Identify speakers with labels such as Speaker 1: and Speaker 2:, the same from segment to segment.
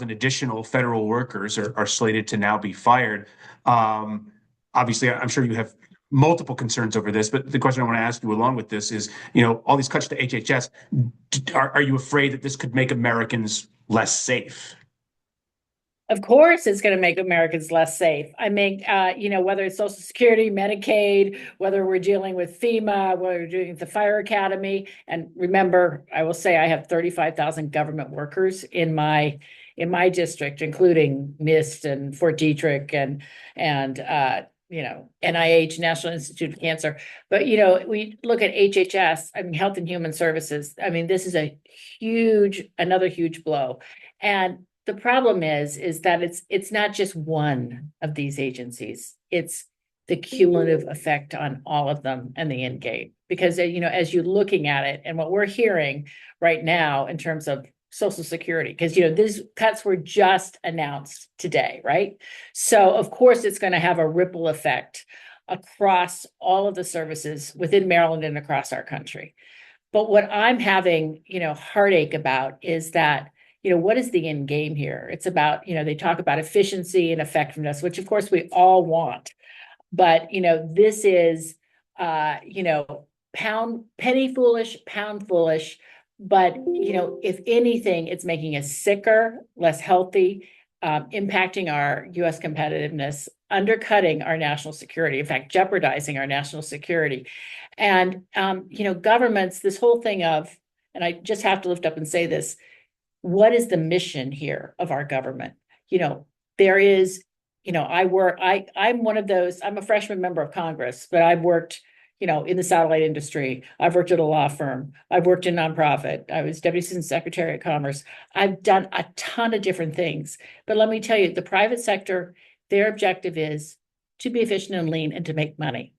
Speaker 1: additional federal workers are slated to now be fired. Obviously, I'm sure you have multiple concerns over this, but the question I want to ask you along with this is, all these cuts to HHS, are you afraid that this could make Americans less safe?
Speaker 2: Of course, it's going to make Americans less safe. Whether it's Social Security, Medicaid, whether we're dealing with FEMA, whether we're doing the Fire Academy. And remember, I will say I have 35,000 government workers in my district, including NIST and Fort Detrick and NIH, National Institute of Cancer. But we look at HHS, Health and Human Services. This is another huge blow. And the problem is that it's not just one of these agencies. It's the cumulative effect on all of them and the end game. Because as you're looking at it, and what we're hearing right now in terms of Social Security, because these cuts were just announced today, right? So of course it's going to have a ripple effect across all of the services within Maryland and across our country. But what I'm having, heartache about is that what is the end game here? It's about, they talk about efficiency and effectiveness, which of course we all want. But, this is, penny foolish, pound foolish. But, if anything, it's making us sicker, less healthy, impacting our U.S. competitiveness, undercutting our national security, in fact, jeopardizing our national security. And, governments, this whole thing of, and I just have to lift up and say this, what is the mission here of our government? There is, I'm one of those, I'm a freshman member of Congress, but I've worked, in the satellite industry. I've worked at a law firm. I've worked in nonprofit. I was Deputy Assistant Secretary of Commerce. I've done a ton of different things. But let me tell you, the private sector, their objective is to be efficient and lean and to make money.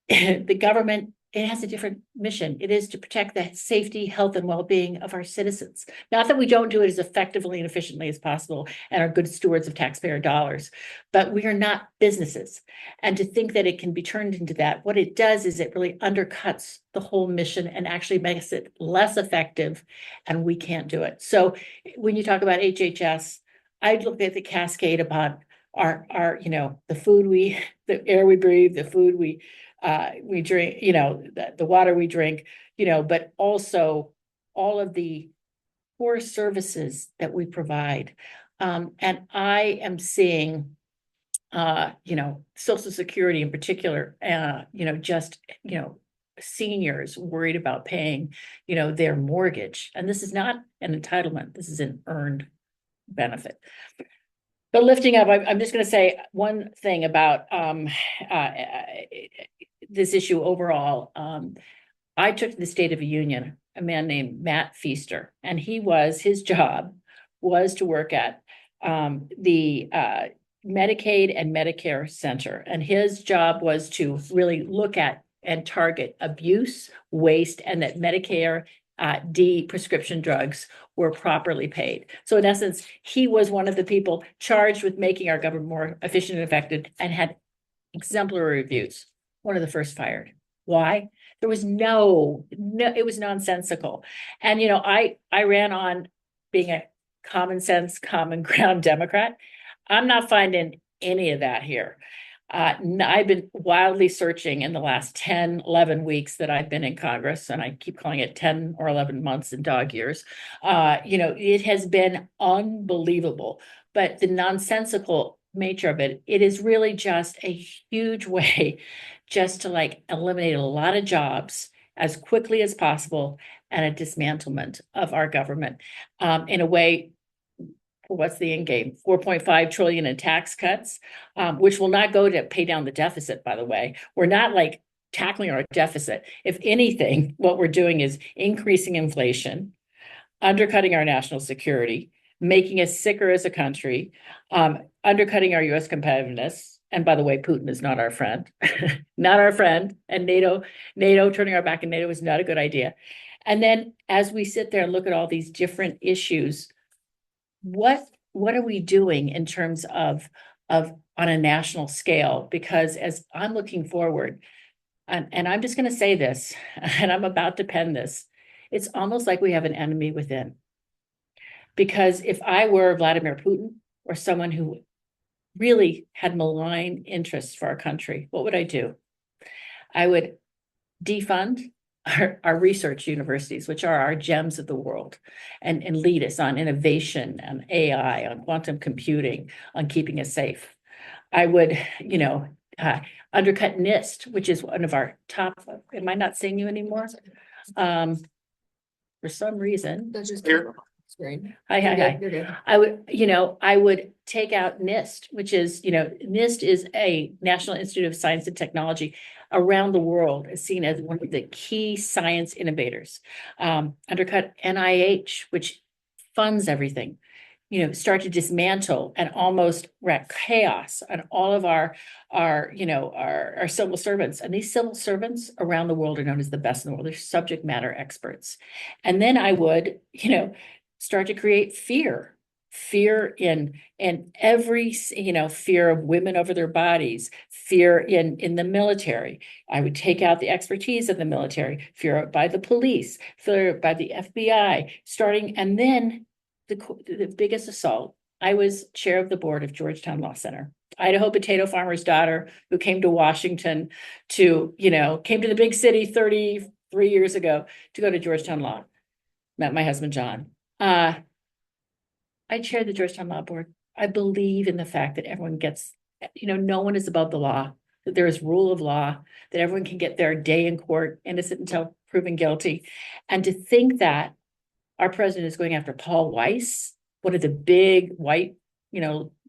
Speaker 2: The government, it has a different mission. It is to protect the safety, health, and well-being of our citizens. Not that we don't do it as effectively and efficiently as possible and are good stewards of taxpayer dollars, but we are not businesses. And to think that it can be turned into that, what it does is it really undercuts the whole mission and actually makes it less effective, and we can't do it. So when you talk about HHS, I look at the cascade upon our the food the air we breathe, the food we drink, the water we drink, but also all of the core services that we provide. And I am seeing, Social Security in particular, seniors worried about paying, their mortgage. And this is not an entitlement. This is an earned benefit. But lifting up, I'm just going to say one thing about this issue overall. I took to the State of the Union a man named Matt Feaster, and his job was to work at the Medicaid and Medicare Center. And his job was to really look at and target abuse, waste, and that Medicare D prescription drugs were properly paid. So in essence, he was one of the people charged with making our government more efficient and effective and had exemplary reviews. One of the first fired. Why? There was no, it was nonsensical. And, I ran on being a common sense, common ground Democrat. I'm not finding any of that here. I've been wildly searching in the last 10, 11 weeks that I've been in Congress, and I keep calling it 10 or 11 months in dog years. It has been unbelievable, but the nonsensical nature of it is really just a huge way just to eliminate a lot of jobs as quickly as possible and a dismantlement of our government in a way. What's the end game? 4.5 trillion in tax cuts, which will not go to pay down the deficit, by the way. We're not tackling our deficit. If anything, what we're doing is increasing inflation, undercutting our national security, making us sicker as a country, undercutting our U.S. competitiveness. And by the way, Putin is not our friend, not our friend. And NATO turning our back on NATO is not a good idea. And then as we sit there and look at all these different issues, what are we doing in terms of on a national scale? Because as I'm looking forward, and I'm just going to say this, and I'm about to pen this, it's almost like we have an enemy within. Because if I were Vladimir Putin or someone who really had malign interests for our country, what would I do? I would defund our research universities, which are our gems of the world, and lead us on innovation and AI, on quantum computing, on keeping us safe. I would, undercut NIST, which is one of our top, am I not seeing you anymore? For some reason.
Speaker 3: That's just
Speaker 1: Here.
Speaker 3: screen.
Speaker 2: Hi, hi, hi.
Speaker 3: You're good.
Speaker 2: I would take out NIST, which is, NIST is a National Institute of Science and Technology around the world, is seen as one of the key science innovators. Undercut NIH, which funds everything. Start to dismantle and almost wreak chaos on all of our civil servants. And these civil servants around the world are known as the best in the world. They're subject matter experts. And then I would, start to create fear in every, fear of women over their bodies, fear in the military. I would take out the expertise of the military, fear by the police, fear by the FBI, and then the biggest assault. I was chair of the board of Georgetown Law Center, Idaho potato farmer's daughter who came to Washington came to the big city 33 years ago to go to Georgetown Law. Met my husband, John. I chair the Georgetown Law Board. I believe in the fact that everyone gets, no one is above the law, that there is rule of law, that everyone can get their day in court, innocent until proven guilty. And to think that our president is going after Paul Weiss, one of the big white,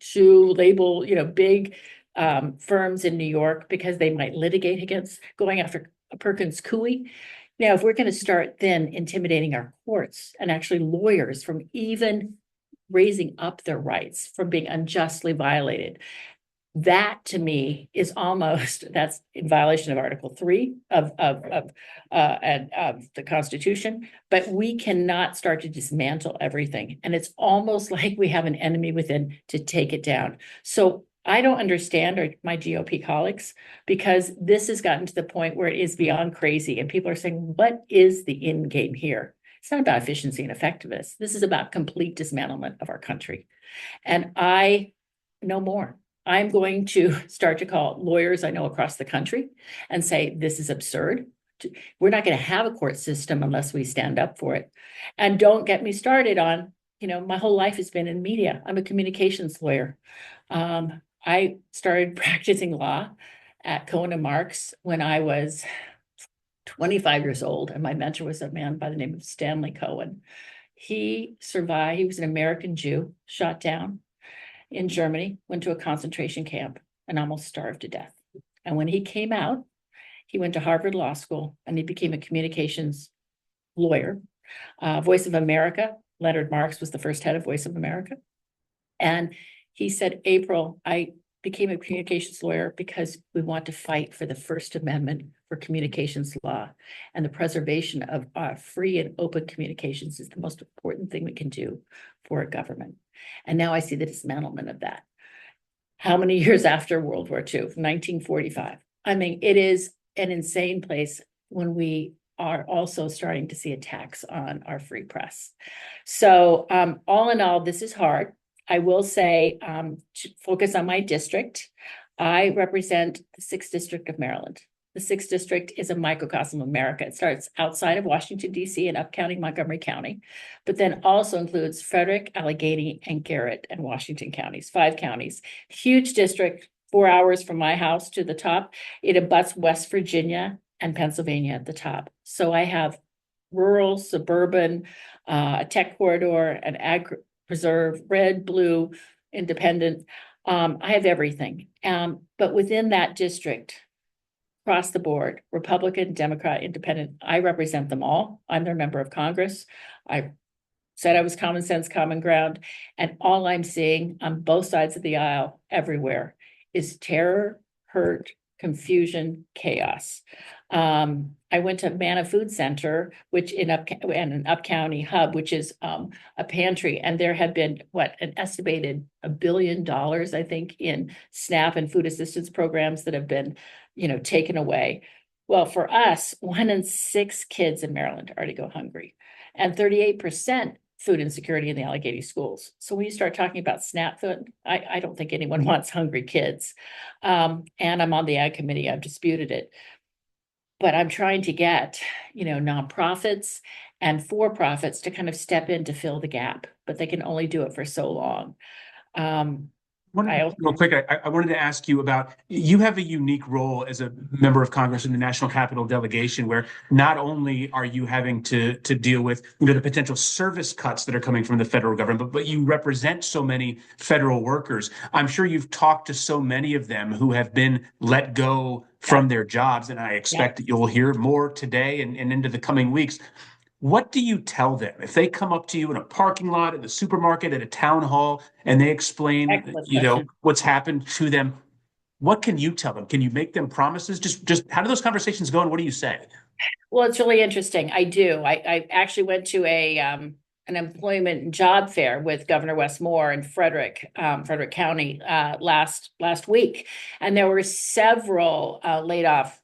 Speaker 2: shoe label, big firms in New York, because they might litigate against going after Perkins Coie. Now, if we're going to start then intimidating our courts and actually lawyers from even raising up their rights from being unjustly violated, that to me is that's in violation of Article 3 of the Constitution. But we cannot start to dismantle everything, and it's almost like we have an enemy within to take it down. So I don't understand my GOP colleagues, because this has gotten to the point where it is beyond crazy, and people are saying, what is the end game here? It's not about efficiency and effectiveness. This is about complete dismantlement of our country. And I know more. I'm going to start to call lawyers I know across the country and say, this is absurd. We're not going to have a court system unless we stand up for it. And don't get me started on, my whole life has been in media. I'm a communications lawyer. I started practicing law at Cohen and Marks when I was 25 years old. And my mentor was a man by the name of Stanley Cohen. He survived. He was an American Jew, shot down in Germany, went to a concentration camp and almost starved to death. And when he came out, he went to Harvard Law School and he became a communications lawyer. Voice of America, Leonard Marks was the first head of Voice of America. And he said, April, I became a communications lawyer because we want to fight for the First Amendment for communications law, and the preservation of free and open communications is the most important thing we can do for a government. And now I see the dismantlement of that. How many years after World War II? 1945. I mean, it is an insane place when we are also starting to see attacks on our free press. So all in all, this is hard. I will say, to focus on my district, I represent the 6th District of Maryland. The 6th District is a microcosm of America. It starts outside of Washington, D.C. and upcounty Montgomery County, but then also includes Frederick, Allegheny, and Garrett and Washington counties, 5 counties. Huge district, 4 hours from my house to the top. It abuts West Virginia and Pennsylvania at the top. So I have rural, suburban, a tech corridor, an ag preserve, red, blue, independent. I have everything. But within that district, across the board, Republican, Democrat, Independent, I represent them all. I'm their member of Congress. I said I was common sense, common ground. And all I'm seeing on both sides of the aisle everywhere is terror, hurt, confusion, chaos. I went to Manna Food Center, which and an upcounty hub, which is a pantry, and there have been an estimated $1 billion, I think, in SNAP and food assistance programs that have been, taken away. Well, for us, 1 in 6 kids in Maryland already go hungry, and 38% food insecurity in the Allegheny schools. So when you start talking about SNAP food, I don't think anyone wants hungry kids. And I'm on the ag committee, I've disputed it. But I'm trying to get, nonprofits and for-profits to kind of step in to fill the gap, but they can only do it for so long.
Speaker 1: Real quick, I wanted to ask you about, you have a unique role as a member of Congress in the National Capital Delegation, where not only are you having to deal with the potential service cuts that are coming from the federal government, but you represent so many federal workers. I'm sure you've talked to so many of them who have been let go from their jobs, and I expect that you'll hear more today and into the coming weeks. What do you tell them if they come up to you in a parking lot, at the supermarket, at a town hall, and they explain,
Speaker 2: Excellent
Speaker 1: what's happened to them? What can you tell them? Can you make them promises? Just how do those conversations go, and what do you say?
Speaker 2: Well, it's really interesting. I do. I actually went to an employment and job fair with Governor Wes Moore in Frederick County last week, and there were several laid off,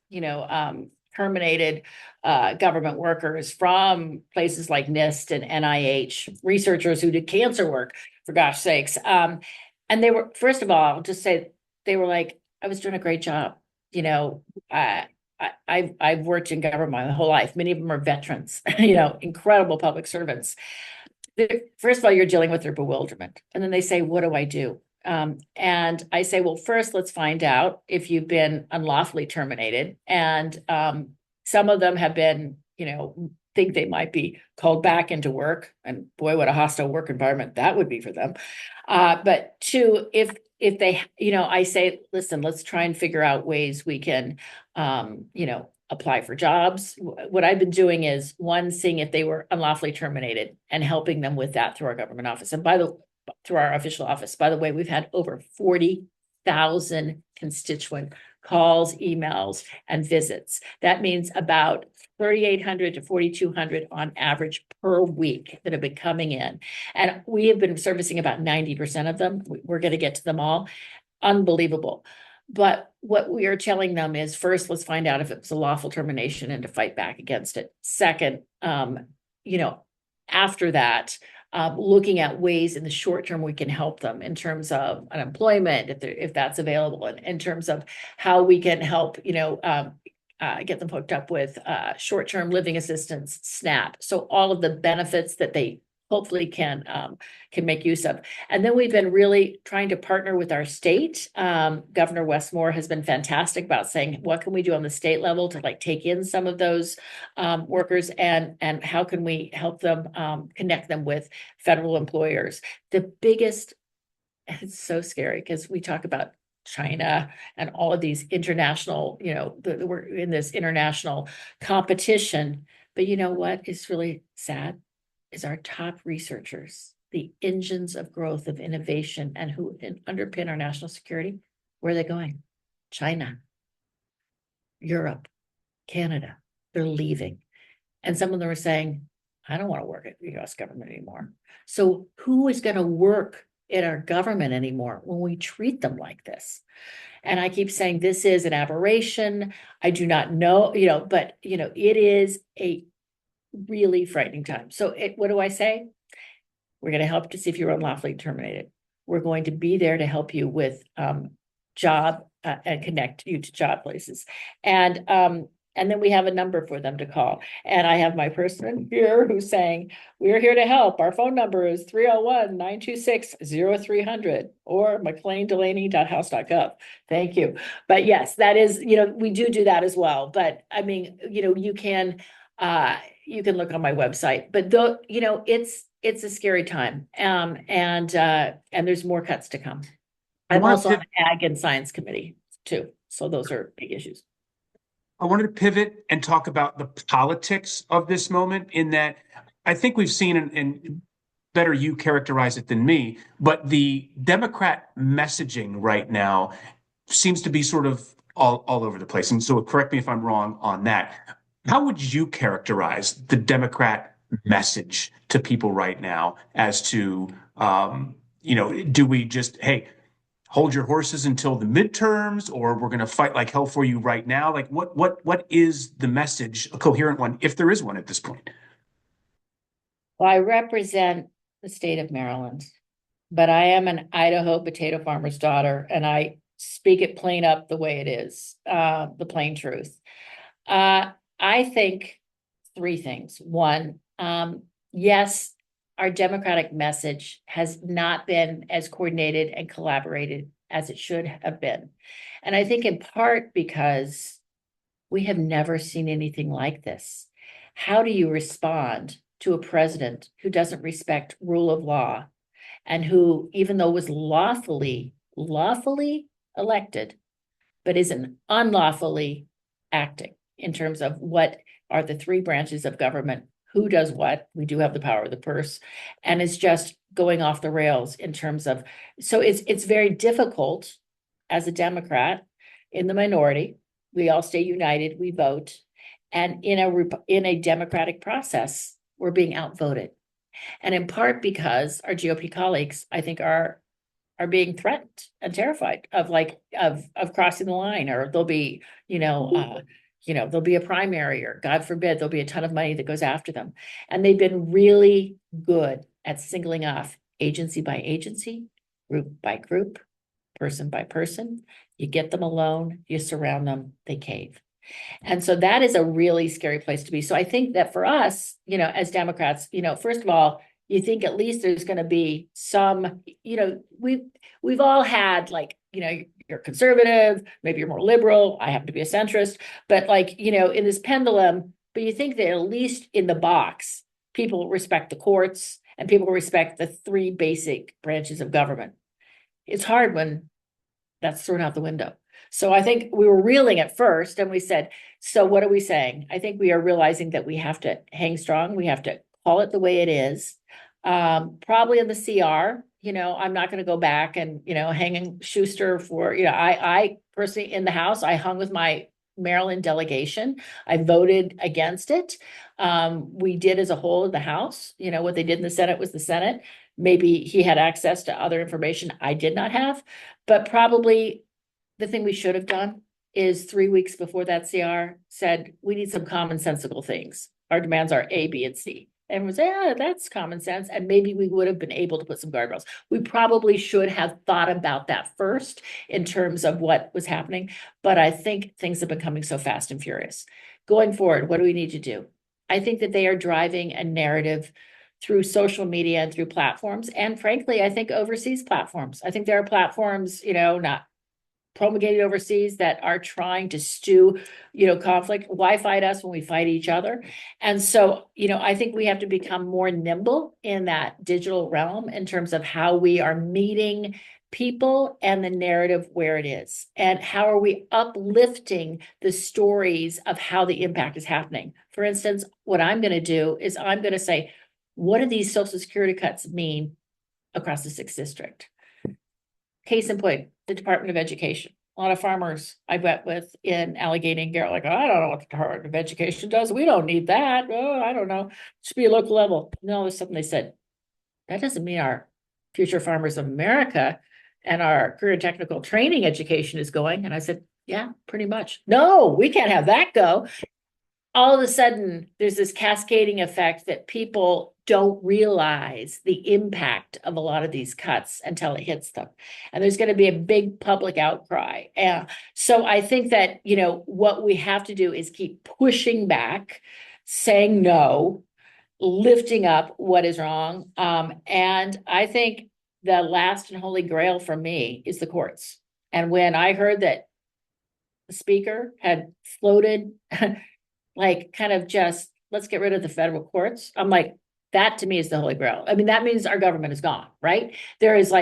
Speaker 2: terminated government workers from places like NIST and NIH, researchers who did cancer work, for gosh sakes. And they were, first of all, I'll just say, they were like, I was doing a great job. I've worked in government my whole life. Many of them are veterans, incredible public servants. First of all, you're dealing with their bewilderment. And then they say, what do I do? And I say, well, first, let's find out if you've been unlawfully terminated. And some of them have been, think they might be called back into work. And boy, what a hostile work environment that would be for them. But two, if they, I say, listen, let's try and figure out ways we can, apply for jobs. What I've been doing is, one, seeing if they were unlawfully terminated and helping them with that through our government office. And through our official office. By the way, we've had over 40,000 constituent calls, emails, and visits. That means about 3,800 to 4,200 on average per week that have been coming in. And we have been servicing about 90% of them. We're going to get to them all. Unbelievable. But what we are telling them is, first, let's find out if it was a lawful termination and to fight back against it. Second, after that, looking at ways in the short term we can help them in terms of unemployment, if that's available, and in terms of how we can help, get them hooked up with short-term living assistance, SNAP. So all of the benefits that they hopefully can make use of. And then we've been really trying to partner with our state. Governor Wes Moore has been fantastic about saying, what can we do on the state level to take in some of those workers, and how can we help them connect them with federal employers? The biggest, it's so scary because we talk about China and all of these international, we're in this international competition. But you know what is really sad is our top researchers, the engines of growth, of innovation, and who underpin our national security. Where are they going? China, Europe, Canada. They're leaving. And some of them are saying, I don't want to work at the US government anymore. So who is going to work in our government anymore when we treat them like this? And I keep saying, this is an aberration. I do not know, but it is a really frightening time. So what do I say? We're going to help to see if you're unlawfully terminated. We're going to be there to help you with job and connect you to job places. And then we have a number for them to call. And I have my person here who's saying, we're here to help. Our phone number is 301-926-0300 or McClainDelaney.house.gov. Thank you. But yes, that is, we do that as well. But I mean, you can look on my website, but it's a scary time. And there's more cuts to come. I'm also on the Ag and Science Committee too. So those are big issues.
Speaker 1: I wanted to pivot and talk about the politics of this moment, in that I think we've seen, and better you characterize it than me, but the Democrat messaging right now seems to be sort of all over the place. And so correct me if I'm wrong on that. How would you characterize the Democrat message to people right now as to, do we just, hey, hold your horses until the midterms, or we're going to fight like hell for you right now? Like what is the message, a coherent one, if there is one at this point?
Speaker 2: Well, I represent the state of Maryland, but I am an Idaho potato farmer's daughter, and I speak it plain up the way it is, the plain truth. I think three things. One, yes, our democratic message has not been as coordinated and collaborated as it should have been. And I think in part because we have never seen anything like this. How do you respond to a president who doesn't respect rule of law and who, even though was lawfully elected, but isn't unlawfully acting in terms of what are the three branches of government, who does what? We do have the power of the purse, and is just going off the rails in terms of, so it's very difficult as a Democrat in the minority. We all stay united, we vote, and in a democratic process, we're being outvoted. And in part because our GOP colleagues, I think, are being threatened and terrified of crossing the line, or there'll be, there'll be a primary, or God forbid, there'll be a ton of money that goes after them. And they've been really good at singling off agency by agency, group by group, person by person. You get them alone, you surround them, they cave. And so that is a really scary place to be. So I think that for us, as Democrats, first of all, you think at least there's going to be some, we've all had you're conservative, maybe you're more liberal. I happen to be a centrist, but in this pendulum, but you think that at least in the box, people respect the courts and people respect the three basic branches of government. It's hard when that's thrown out the window. So I think we were reeling at first and we said, so what are we saying? I think we are realizing that we have to hang strong. We have to call it the way it is. Probably in the CR, I'm not going to go back and, hanging Schuster for, I personally in the House, I hung with my Maryland delegation. I voted against it. We did as a whole in the House, what they did in the Senate was the Senate. Maybe he had access to other information I did not have, but probably the thing we should have done is 3 weeks before that CR said, we need some commonsensical things. Our demands are A, B, and C. And we say, yeah, that's common sense. And maybe we would have been able to put some guardrails. We probably should have thought about that first in terms of what was happening. But I think things have been coming so fast and furious. Going forward, what do we need to do? I think that they are driving a narrative through social media and through platforms. And frankly, I think overseas platforms. I think there are platforms, not promulgated overseas that are trying to stew, conflict. Why fight us when we fight each other? And so, I think we have to become more nimble in that digital realm in terms of how we are meeting people and the narrative where it is, and how are we uplifting the stories of how the impact is happening. For instance, what I'm going to do is I'm going to say, what do these Social Security cuts mean across the 6th district? Case in point, the Department of Education. A lot of farmers I met with in Allegheny and Garrett, I don't know what the Department of Education does. We don't need that. Oh, I don't know. It should be a local level. No, there's something they said. That doesn't mean our future farmers of America and our career technical training education is going. And I said, yeah, pretty much. No, we can't have that go. All of a sudden, there's this cascading effect that people don't realize the impact of a lot of these cuts until it hits them. And there's going to be a big public outcry. And so I think that, what we have to do is keep pushing back, saying no, lifting up what is wrong. And I think the last and holy grail for me is the courts. And when I heard that the speaker had floated kind of just, let's get rid of the federal courts. I'm like, that to me is the holy grail. I mean, that means our government is gone, right? There is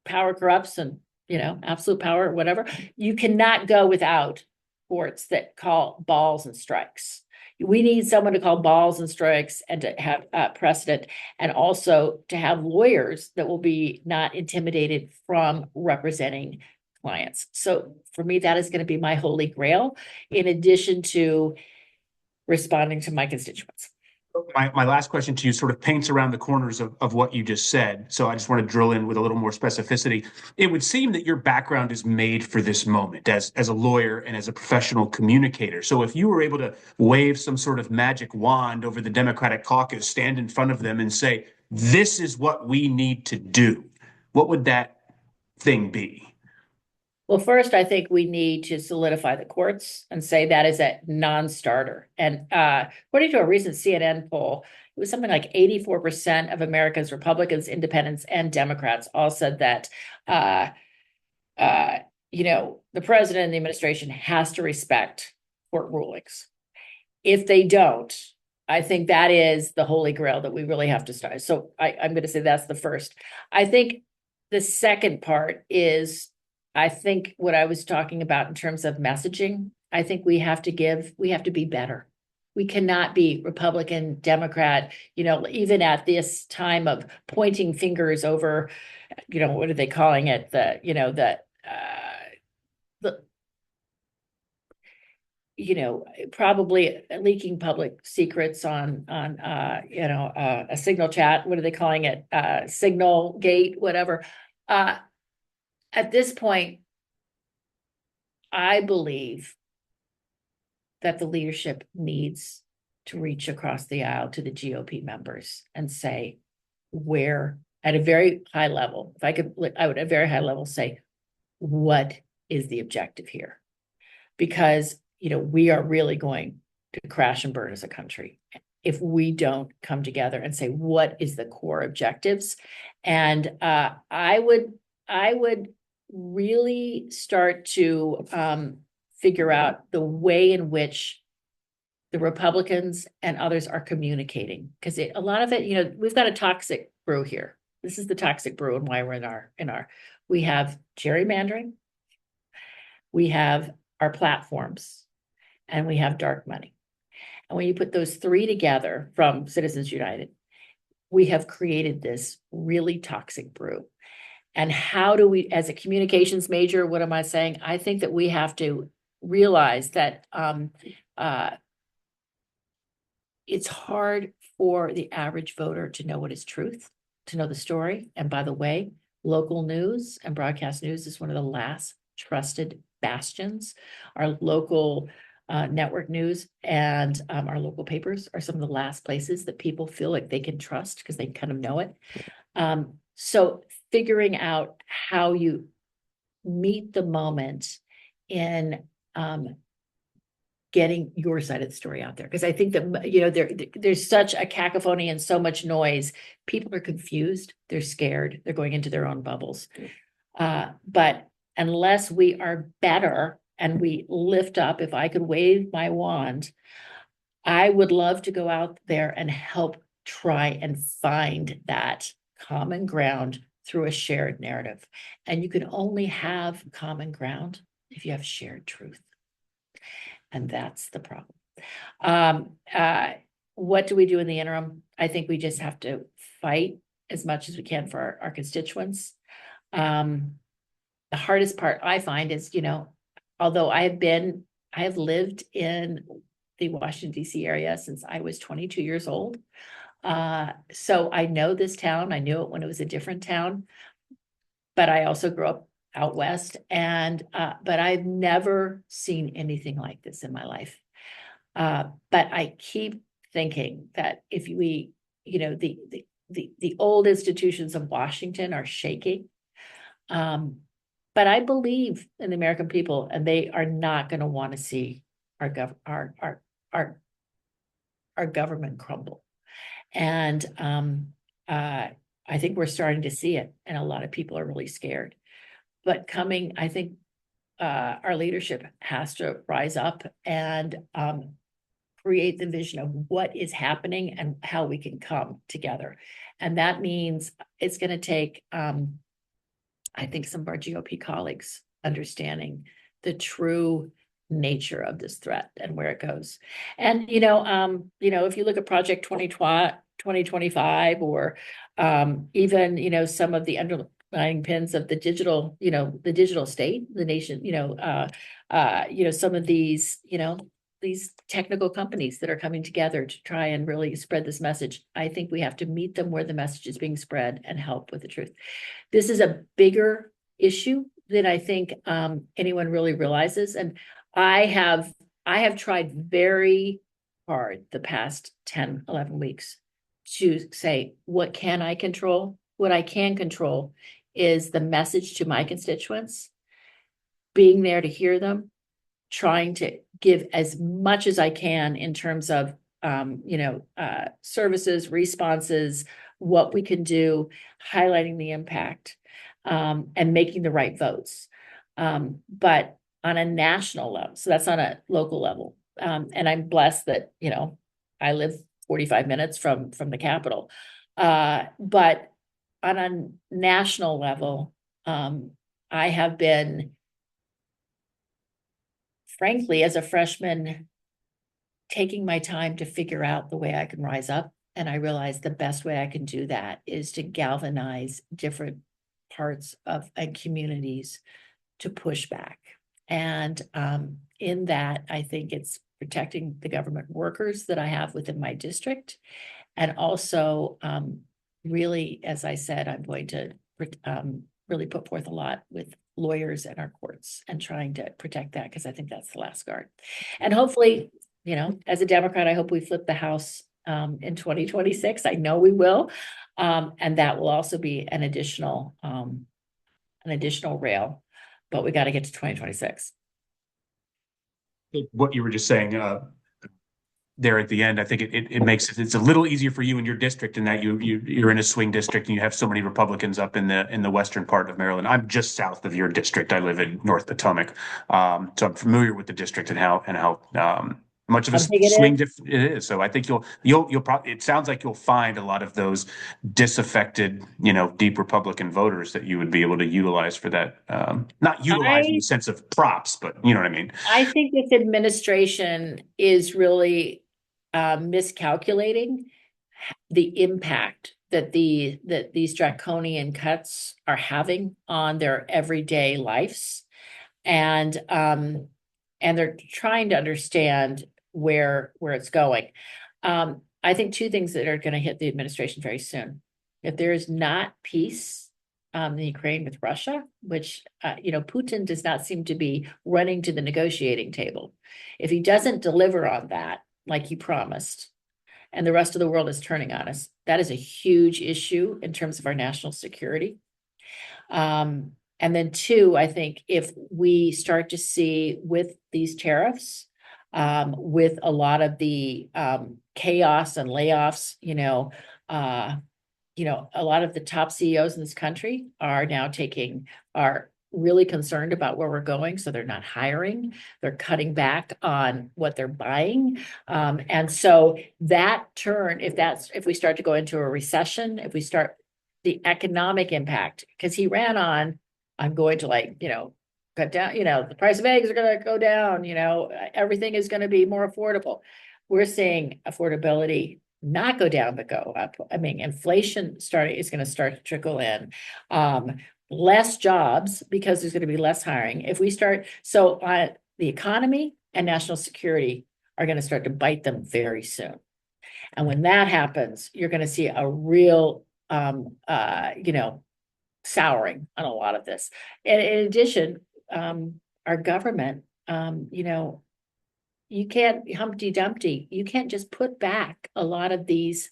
Speaker 2: power corrupts and, absolute power, whatever. You cannot go without courts that call balls and strikes. We need someone to call balls and strikes and to have precedent, and also to have lawyers that will be not intimidated from representing clients. So for me, that is going to be my holy grail, in addition to responding to my constituents.
Speaker 1: my last question to you sort of paints around the corners of what you just said. So I just want to drill in with a little more specificity. It would seem that your background is made for this moment as a lawyer and as a professional communicator. So if you were able to wave some sort of magic wand over the Democratic caucus, stand in front of them and say, this is what we need to do, what would that thing be?
Speaker 2: Well, first, I think we need to solidify the courts and say that is a non-starter. And according to a recent CNN poll, it was something like 84% of Americans, Republicans, Independents, and Democrats all said that the president and the administration has to respect court rulings. If they don't, I think that is the holy grail that we really have to start. So I'm going to say that's the first. I think the second part is, I think what I was talking about in terms of messaging, I think we have to be better. We cannot be Republican, Democrat, even at this time of pointing fingers over, what are they calling it? Probably leaking public secrets on a signal chat. What are they calling it? Signal gate, whatever. At this point, I believe that the leadership needs to reach across the aisle to the GOP members and say, where at a very high level, I would at a very high level say, what is the objective here? Because, we are really going to crash and burn as a country if we don't come together and say, what is the core objectives? And I would really start to figure out the way in which the Republicans and others are communicating, because a lot of it, we've got a toxic brew here. This is the toxic brew and why we're we have gerrymandering, we have our platforms, and we have dark money. And when you put those three together from Citizens United, we have created this really toxic brew. And how do we, as a communications major, what am I saying? I think that we have to realize that it's hard for the average voter to know what is truth, to know the story. And by the way, local news and broadcast news is one of the last trusted bastions. Our local network news and our local papers are some of the last places that people feel like they can trust because they kind of know it. So figuring out how you meet the moment in getting your side of the story out there. Because I think that, there's such a cacophony and so much noise. People are confused. They're scared. They're going into their own bubbles. But unless we are better and we lift up, if I could wave my wand, I would love to go out there and help try and find that common ground through a shared narrative. And you can only have common ground if you have shared truth. And that's the problem. What do we do in the interim? I think we just have to fight as much as we can for our constituents. The hardest part I find is, although I have lived in the Washington, D.C. area since I was 22 years old. So I know this town. I knew it when it was a different town, but I also grew up out west, and but I've never seen anything like this in my life. But I keep thinking that if we, the old institutions of Washington are shaking. But I believe in the American people, and they are not going to want to see our government crumble. And I think we're starting to see it, and a lot of people are really scared. But I think our leadership has to rise up and create the vision of what is happening and how we can come together. And that means it's going to take, I think, some of our GOP colleagues understanding the true nature of this threat and where it goes. And, if you look at Project 2025 or even, some of the underlying pins of the digital, the digital state, the nation, some of these, these technical companies that are coming together to try and really spread this message. I think we have to meet them where the message is being spread and help with the truth. This is a bigger issue than I think anyone really realizes. And I have tried very hard the past 10, 11 weeks to say, what can I control? What I can control is the message to my constituents, being there to hear them, trying to give as much as I can in terms of, services, responses, what we can do, highlighting the impact, and making the right votes. But on a national level, so that's on a local level. And I'm blessed that, I live 45 minutes from the Capitol. But on a national level, I have been, frankly, as a freshman, taking my time to figure out the way I can rise up. And I realized the best way I can do that is to galvanize different parts of and communities to push back. And in that, I think it's protecting the government workers that I have within my district. And also, really, as I said, I'm going to really put forth a lot with lawyers and our courts and trying to protect that, because I think that's the last guard. And hopefully, as a Democrat, I hope we flip the House in 2026. I know we will. And that will also be an additional rail, but we got to get to 2026.
Speaker 1: What you were just saying there at the end, I think it makes it's a little easier for you in your district in that you're in a swing district and you have so many Republicans up in the western part of Maryland. I'm just south of your district. I live in North Potomac, so I'm familiar with the district and how much of a swing it is. So I think you'll probably, it sounds like you'll find a lot of those disaffected, deep Republican voters that you would be able to utilize for that. Not utilize in the sense of props, but you know what I mean?
Speaker 2: I think this administration is really miscalculating the impact that these draconian cuts are having on their everyday lives. And they're trying to understand where it's going. I think two things that are going to hit the administration very soon. If there is not peace in Ukraine with Russia, which Putin does not seem to be running to the negotiating table. If he doesn't deliver on that, like he promised, and the rest of the world is turning on us, that is a huge issue in terms of our national security. And then two, I think if we start to see with these tariffs, with a lot of the chaos and layoffs, a lot of the top CEOs in this country are now are really concerned about where we're going. So they're not hiring, they're cutting back on what they're buying. And so that turn, if we start to go into a recession, if we start the economic impact, because he ran on, I'm going to cut down, the price of eggs are going to go down, everything is going to be more affordable. We're seeing affordability not go down, but go up. I mean, inflation is going to start to trickle in. Less jobs because there's going to be less hiring. So the economy and national security are going to start to bite them very soon. And when that happens, you're going to see a real, souring on a lot of this. And in addition, our government, you can't Humpty Dumpty. You can't just put back a lot of these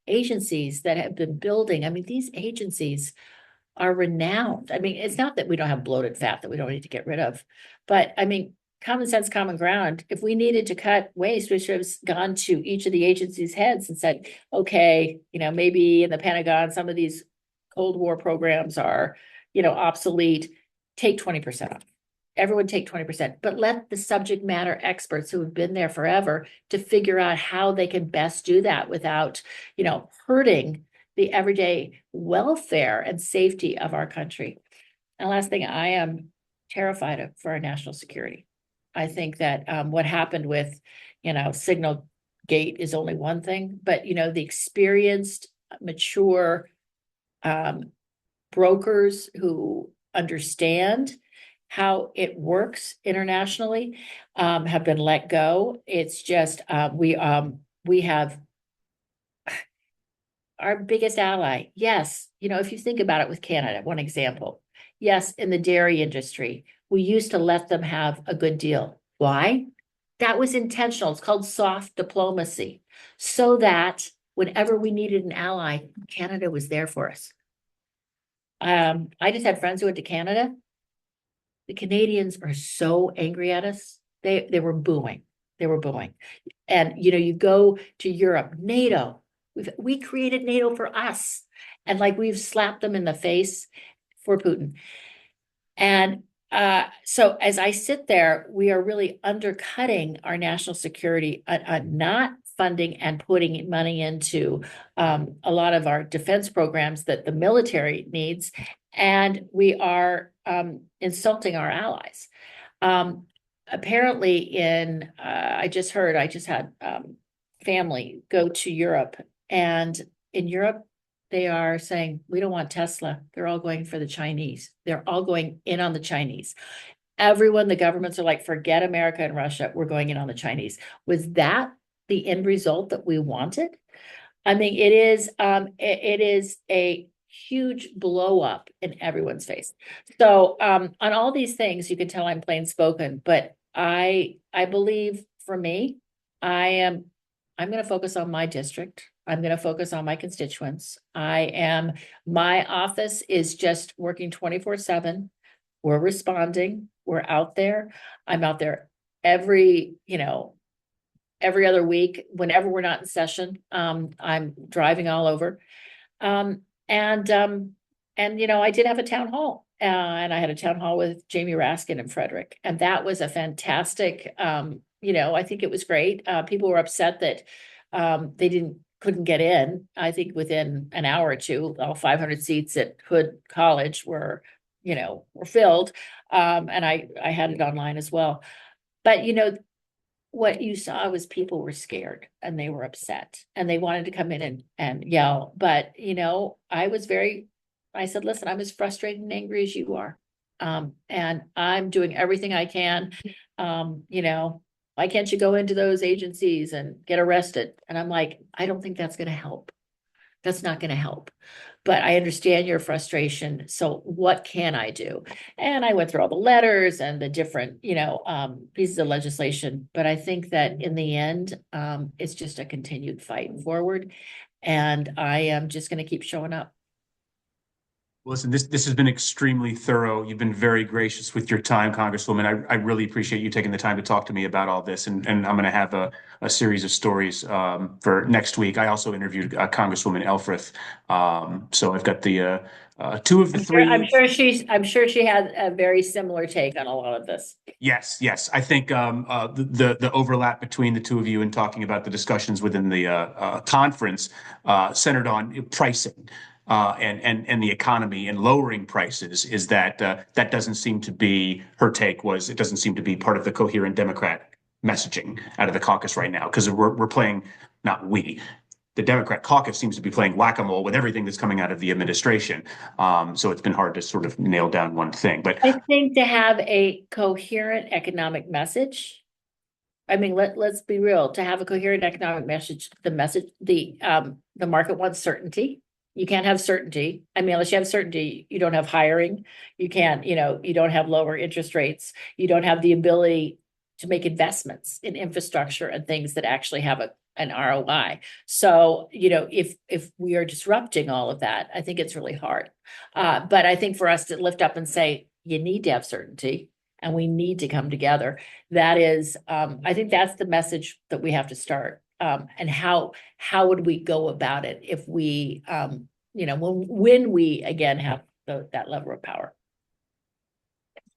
Speaker 2: agencies that have been building. I mean, these agencies are renowned. I mean, it's not that we don't have bloated fat that we don't need to get rid of, but I mean, common sense, common ground. If we needed to cut waste, we should have gone to each of the agencies' heads and said, okay, maybe in the Pentagon, some of these Cold War programs are, obsolete. Take 20% off. Everyone take 20%, but let the subject matter experts who have been there forever to figure out how they can best do that without, hurting the everyday welfare and safety of our country. And last thing, I am terrified of for our national security. I think that what happened with, Signal Gate is only one thing, but, the experienced, mature brokers who understand how it works internationally, have been let go. It's just, we have our biggest ally. Yes, if you think about it with Canada, one example. Yes, in the dairy industry, we used to let them have a good deal. Why? That was intentional. It's called soft diplomacy. So that whenever we needed an ally, Canada was there for us. I just had friends who went to Canada. The Canadians are so angry at us. They were booing. They were booing. And you go to Europe, NATO. We created NATO for us. And like we've slapped them in the face for Putin. And so as I sit there, we are really undercutting our national security, not funding and putting money into a lot of our defense programs that the military needs, and we are insulting our allies. Apparently I just had family go to Europe, and in Europe, they are saying, we don't want Tesla. They're all going for the Chinese. They're all going in on the Chinese. Everyone, the governments are like, forget America and Russia. We're going in on the Chinese. Was that the end result that we wanted? I mean, it is a huge blow up in everyone's face. So on all these things, you can tell I'm plain spoken, but I believe for me, I'm going to focus on my district. I'm going to focus on my constituents. My office is just working 24/7. We're responding. We're out there. I'm out there every other week, whenever we're not in session. I'm driving all over. I did have a town hall, and I had a town hall with Jamie Raskin and Frederick, and that was a fantastic, I think it was great. People were upset that they couldn't get in. I think within an hour or two, all 500 seats at Hood College were filled. And I had it online as well. But what you saw was people were scared and they were upset and they wanted to come in and yell. But I said, listen, I'm as frustrated and angry as you are. And I'm doing everything I can. Why can't you go into those agencies and get arrested? And I'm like, I don't think that's going to help. That's not going to help. But I understand your frustration. So what can I do? And I went through all the letters and the different, pieces of legislation. But I think that in the end, it's just a continued fight forward. And I am just going to keep showing up.
Speaker 1: Listen, this has been extremely thorough. You've been very gracious with your time, Congresswoman. I really appreciate you taking the time to talk to me about all this. And I'm going to have a series of stories for next week. I also interviewed Congresswoman Elfreth. So I've got the two of the three.
Speaker 2: I'm sure she had a very similar take on a lot of this.
Speaker 1: Yes. I think the overlap between the two of you in talking about the discussions within the conference centered on pricing. And the economy and lowering prices is that that doesn't seem to be her take. Was it doesn't seem to be part of the coherent Democrat messaging out of the caucus right now, because we're playing, not we, the Democrat caucus seems to be playing whack-a-mole with everything that's coming out of the administration. So it's been hard to sort of nail down one thing. But
Speaker 2: I think to have a coherent economic message, I mean, let's be real, to have a coherent economic message, the market wants certainty. You can't have certainty. I mean, unless you have certainty, you don't have hiring. You can't, you don't have lower interest rates. You don't have the ability to make investments in infrastructure and things that actually have an ROI. So, if we are disrupting all of that, I think it's really hard. But I think for us to lift up and say, you need to have certainty and we need to come together. That is, I think that's the message that we have to start. And how would we go about it if we, when we again have that level of power?